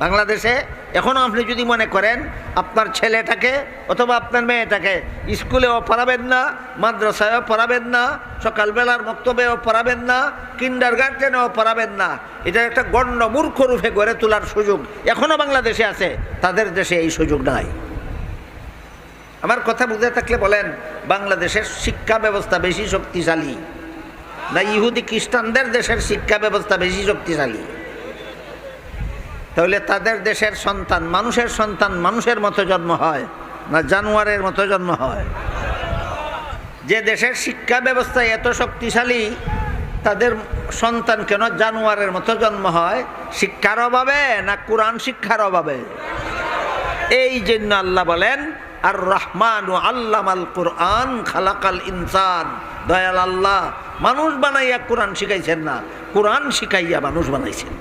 বাংলাদেশে এখনও আপনি যদি মনে করেন আপনার ছেলেটাকে অথবা আপনার মেয়েটাকে স্কুলেও পড়াবেন না, মাদ্রাসায়ও পড়াবেন না, সকালবেলার মক্তবেও পড়াবেন না, কিন্ডারগার্টেনেও পড়াবেন না, এটা একটা গণ্য মূর্খ রূপে গড়ে তোলার সুযোগ এখনও বাংলাদেশে আছে, তাদের দেশে এই সুযোগ নাই। আমার কথা বুঝে থাকলে বলেন, বাংলাদেশের শিক্ষা ব্যবস্থা বেশি শক্তিশালী না ইহুদি খ্রিস্টানদের দেশের শিক্ষা ব্যবস্থা বেশি শক্তিশালী? তাহলে তাদের দেশের সন্তান মানুষের মতো জন্ম হয় না জানোয়ারের মতো জন্ম হয়? যে দেশের শিক্ষা ব্যবস্থা এত শক্তিশালী, তাদের সন্তান কেন জানোয়ারের মতো জন্ম হয়? শিক্ষার অভাবে না কোরআন শিক্ষার অভাবে? এই জন্য আল্লাহ বলেন, আর রহমানু আল্লামাল কোরআন খালাকাল ইনসান। দয়াল আল্লাহ মানুষ বানাইয়া কোরআন শিখাইছেন না, কোরআন শিখাইয়া মানুষ বানাইছেন।